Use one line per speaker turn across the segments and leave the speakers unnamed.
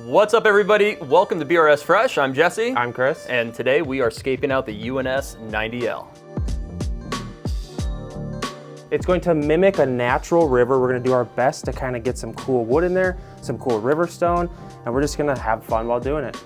What's up, everybody? Welcome to BRSFresh. I'm Jesse.
I'm Chris.
And today we are scaping out the UNS 90L.
It's going to mimic a natural river. We're going to do our best to kind of get some cool wood in there, some cool river stone, and we're just going to have fun while doing it.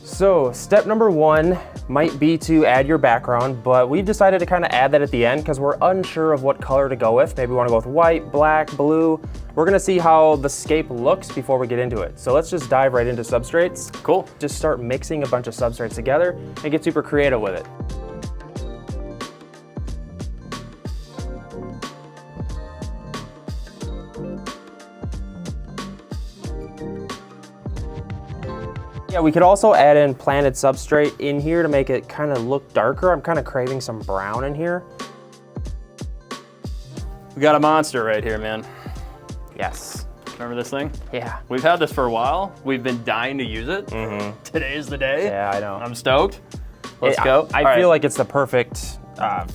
So step number one might be to add your background, but we decided to kind of add that at the end because we're unsure of what color to go with. Maybe we want to go with white, black, blue. We're going to see how the scape looks before we get into it. So let's just dive right into substrates.
Cool.
Just start mixing a bunch of substrates together and get super creative with it. Yeah, we could also add in planted substrate in here to make it kind of look darker. I'm kind of craving some brown in here.
We got a monster right here, man.
Yes.
Remember this thing?
Yeah.
We've had this for a while. We've been dying to use it. Today's the day.
Yeah, I know.
I'm stoked. Let's go.
I feel like it's the perfect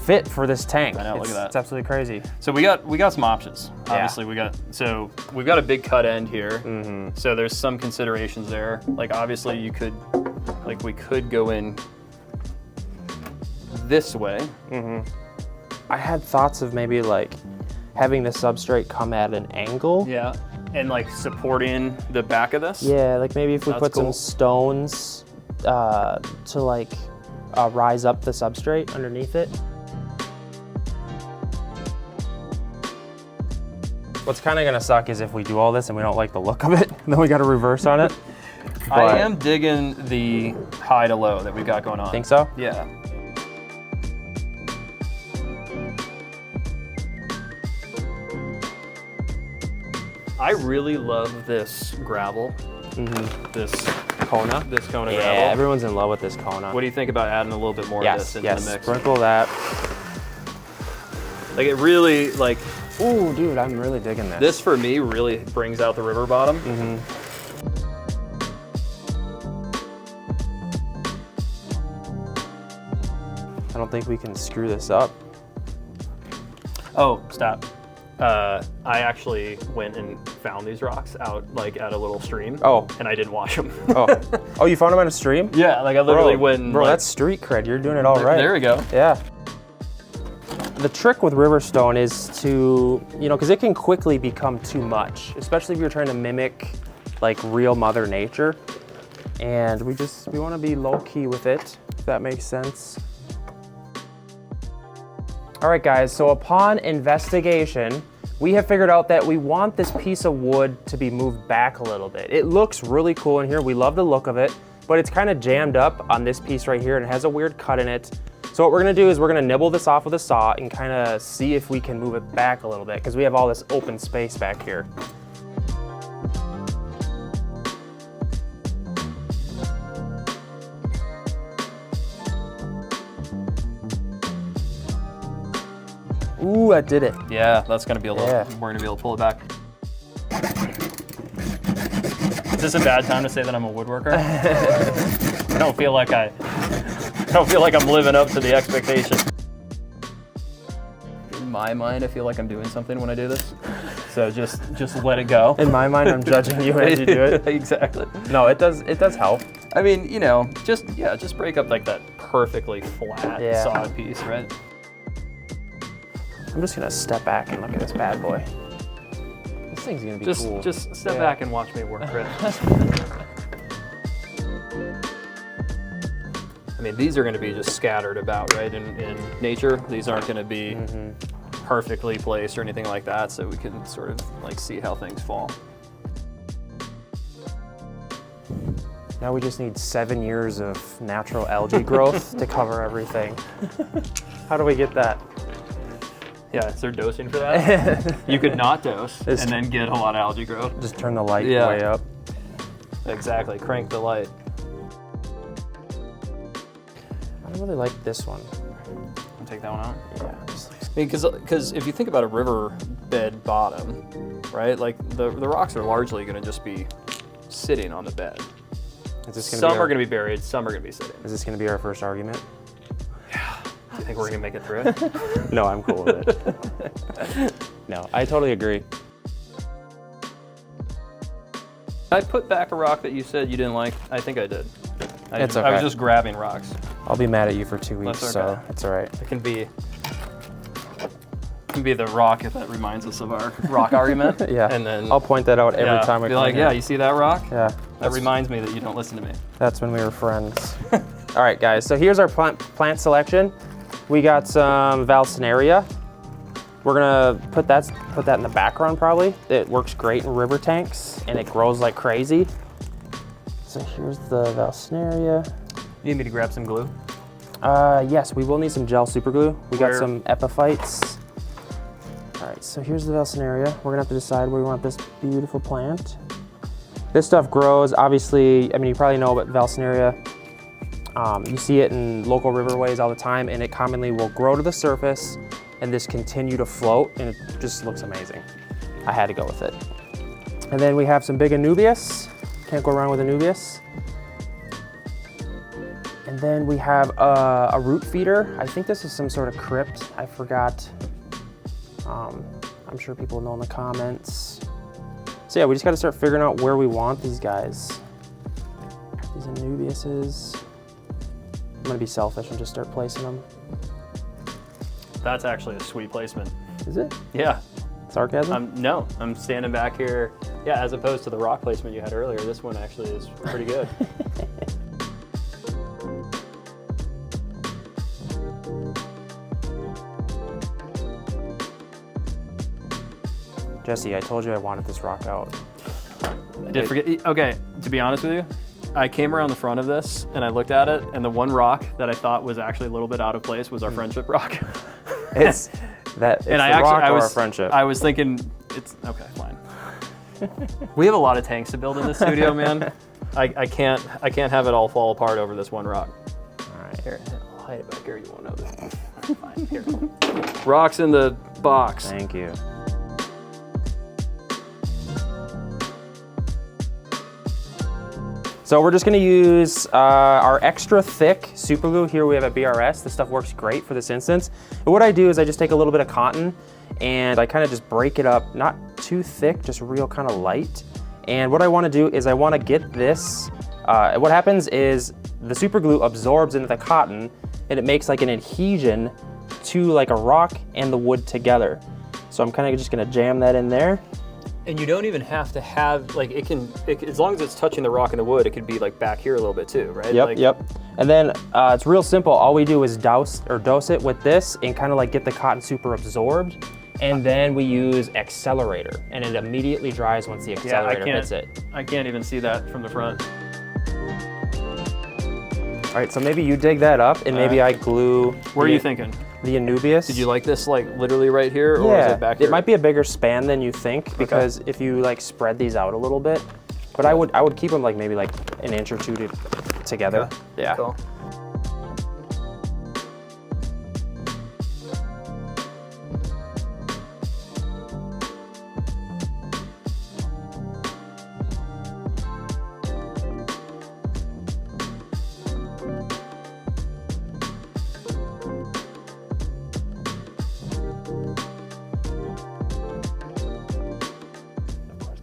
fit for this tank.
I know, look at that.
It's absolutely crazy.
So we got some options. Obviously, we've got a big cut end here. So there's some considerations there. Like obviously we could go in this way.
I had thoughts of maybe like having the substrate come at an angle.
Yeah, and like supporting the back of this.
Yeah, like maybe if we put some stones to like rise up the substrate underneath it. What's kind of gonna suck is if we do all this and we don't like the look of it, then we got to reverse on it.
I am digging the high to low that we've got going on.
Think so?
Yeah. I really love this gravel. This
Kona?
This Kona
Yeah,
gravel.
everyone's in love with this Kona.
What do you think about adding a little bit more of this into the mix?
Sprinkle that.
Like it really, like...
Ooh, dude, I'm really digging this.
This, for me, really brings out the river bottom.
I don't think we can screw this up.
Oh, stop. I actually went and found these rocks out like at a little stream.
Oh.
And I didn't wash them.
Oh, you found them on a stream?
Yeah, like I literally went and
Bro, that's street cred. You're doing it all right.
There we go.
Yeah. The trick with river stone is to, because it can quickly become too much, especially if you're trying to mimic like real Mother Nature. And we want to be low key with it, if that makes sense. All right, guys, so upon investigation, we have figured out that we want this piece of wood to be moved back a little bit. It looks really cool in here. We love the look of it, but it's kind of jammed up on this piece right here and it has a weird cut in it. So what we're gonna do is we're gonna nibble this off with a saw and kind of see if we can move it back a little bit because we have all this open space back here. Ooh, that did it.
Yeah, that's gonna be a little,
Yeah.
we're gonna be able to pull it back. Is this a bad time to say that I'm a woodworker? I don't feel like I'm living up to the expectation. In my mind, I feel like I'm doing something when I do this. So just let it go.
In my mind, I'm judging you as you do it.
Exactly.
No, it does help.
I mean, just break up like that perfectly flat solid piece, right?
I'm just gonna step back and look at this bad boy. This thing's gonna be cool.
Just step back and watch me work, Chris. I mean, these are gonna be just scattered about, right? In nature, these aren't gonna be perfectly placed or anything like that, so we can sort of like see how things fall.
Now we just need 7 years of natural algae growth to cover everything. How do we get that?
Yeah, is there dosing for that? You could not dose and then get a lot of algae growth.
Just turn the light way up.
Exactly, crank the light.
I don't really like this one.
I'll take that one out.
Yeah.
I mean, because if you think about a riverbed bottom, right? Like the rocks are largely going to just be sitting on the bed. Some are going to be buried, some are going to be sitting.
Is this going to be our first argument?
Yeah. Do you think we're gonna make it through it?
No, I'm cool with it. No, I totally agree.
I put back a rock that you said you didn't like. I think I did.
It's okay.
I was just grabbing rocks.
I'll be mad at you for 2 weeks, so it's all right.
It can be the rock that reminds us of our rock argument.
Yeah,
and then
I'll point that out every time.
Be like, yeah, you see that rock?
Yeah.
That reminds me that you don't listen to me. That's
when we were friends. All right, guys, so here's our plant selection. We got some Valsinaria. We're gonna put that in the background probably. It works great in river tanks and it grows like crazy. So here's the Valsinaria.
You need me to grab some glue?
Yes, we will need some gel super glue. We got some epiphytes. All right, so here's the Valsinaria. We're gonna have to decide where we want this beautiful plant. This stuff grows, obviously, I mean, you probably know about Valsinaria. You see it in local riverways all the time, and it commonly will grow to the surface and just continue to float, and it just looks amazing. I had to go with it. And then we have some big Anubias. Can't go wrong with Anubias. And then we have a root feeder. I think this is some sort of crypt. I forgot. I'm sure people know in the comments. So yeah, we just got to start figuring out where we want these guys. These Anubiases. I'm gonna be selfish and just start placing them.
That's actually a sweet placement.
Is it?
Yeah.
Sarcasm?
No, I'm standing back here. Yeah, as opposed to the rock placement you had earlier, this one actually is pretty good.
Jesse, I told you I wanted this rock out.
I did forget. Okay, to be honest with you, I came around the front of this and I looked at it, and the one rock that I thought was actually a little bit out of place was our friendship rock.
It's our friendship.
I was thinking, it's okay, fine. We have a lot of tanks to build in this studio, man. I can't have it all fall apart over this one rock.
All right,
here, I'll hide it back here. You won't know this. Fine, here. Rocks in the box.
Thank you. So we're just gonna use our extra thick super glue. Here we have a BRS. This stuff works great for this instance. But what I do is I just take a little bit of cotton and I kind of just break it up, not too thick, just real kind of light. And what I wanna do is I wanna get this, what happens is the super glue absorbs into the cotton and it makes like an adhesion to like a rock and the wood together. So I'm kind of just gonna jam that in there.
And you don't even have to have, like, as long as it's touching the rock and the wood, it could be like back here a little bit too, right?
Yep, yep. And then it's real simple. All we do is dose it with this and kind of like get the cotton super absorbed. And then we use accelerator, and it immediately dries once the accelerator hits it.
I can't even see that from the front.
All right, so maybe you dig that up and maybe I glue.
Where are you thinking?
The Anubias.
Did you like this like literally right here, or is it back here?
It might be a bigger span than you think because if you like spread these out a little bit, but I would keep them like maybe like an inch or two together.
Okay.
Yeah.
Cool.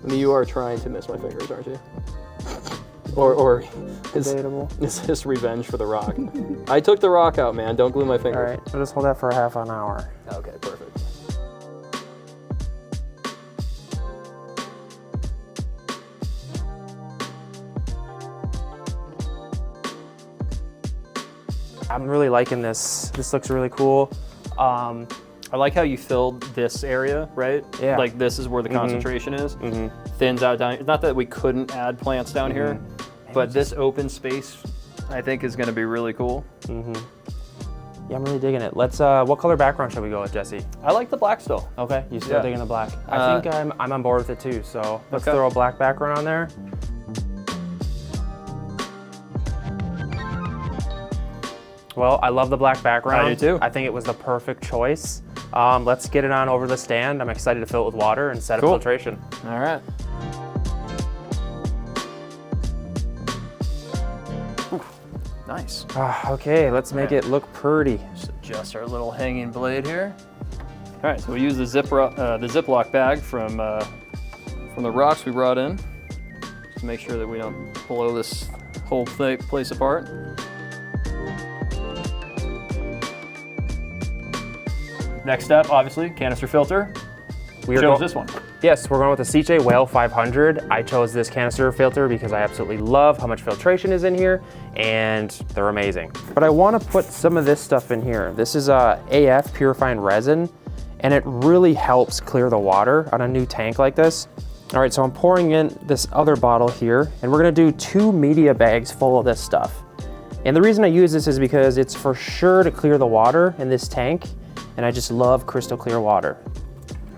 I mean, you are trying to miss my fingers, aren't you? Or is this revenge for the rock? I took the rock out, man. Don't glue my fingers.
All right, I'll just hold that for half an hour.
Okay, perfect.
I'm really liking this. This looks really cool.
I like how you filled this area, right?
Yeah.
Like this is where the concentration is. Thins out down. It's not that we couldn't add plants down here, but this open space, I think, is going to be really cool.
Yeah, I'm really digging it. Let's. What color background should we go with, Jesse?
I like the black still.
Okay, you still digging the black? I think I'm on board with it too. So let's throw a black background on there. Well, I love the black background.
I do too.
I think it was the perfect choice. Let's get it on over the stand. I'm excited to fill it with water and set up filtration.
All right. Ooh, nice.
Okay, let's make it look pretty.
Just adjust our little hanging blade here. All right, so we use the Ziploc bag from the rocks we brought in. to make sure that we don't blow this whole place apart. Next step, obviously, canister filter. We chose this one.
Yes, we're going with the CJ Whale 500. I chose this canister filter because I absolutely love how much filtration is in here, and they're amazing. But I want to put some of this stuff in here. This is AF purifying resin, and it really helps clear the water on a new tank like this. All right, so I'm pouring in this other bottle here, and we're gonna do 2 media bags full of this stuff. And the reason I use this is because it's for sure to clear the water in this tank, and I just love crystal clear water.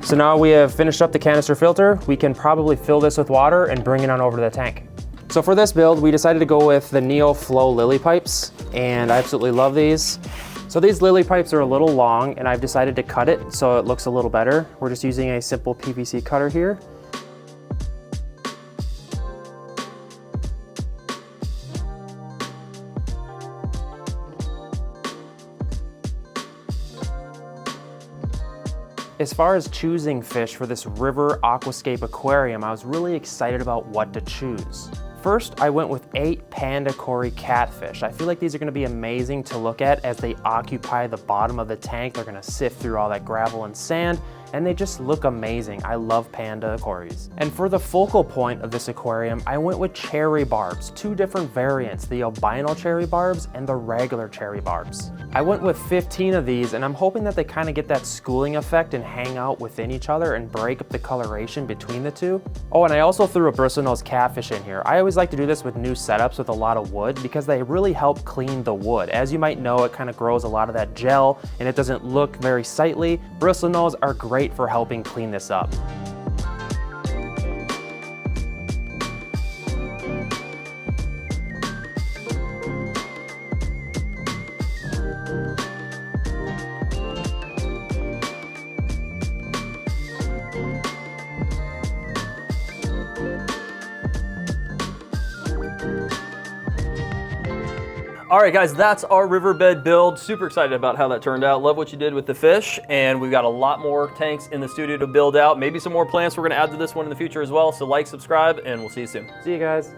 So now we have finished up the canister filter, we can probably fill this with water and bring it on over to the tank. So for this build, we decided to go with the Neo Flow lily pipes, and I absolutely love these. So these lily pipes are a little long, and I've decided to cut it so it looks a little better. We're just using a simple PVC cutter here. As far as choosing fish for this River Aquascape aquarium, I was really excited about what to choose. First, I went with 8 panda cory catfish. I feel like these are gonna be amazing to look at as they occupy the bottom of the tank. They're gonna sift through all that gravel and sand, and they just look amazing. I love panda cories. And for the focal point of this aquarium, I went with cherry barbs, 2 different variants, the albino cherry barbs and the regular cherry barbs. I went with 15 of these, and I'm hoping that they kind of get that schooling effect and hang out within each other and break up the coloration between the two. Oh, and I also threw a bristlenose catfish in here. I always like to do this with new setups with a lot of wood because they really help clean the wood. As you might know, it kind of grows a lot of that gel and it doesn't look very sightly. Bristlenose are great for helping clean this up.
All right, guys, that's our riverbed build. Super excited about how that turned out. Love what you did with the fish, and we've got a lot more tanks in the studio to build out. Maybe some more plants we're gonna add to this one in the future as well. So like, subscribe, and we'll see you soon.
See you guys.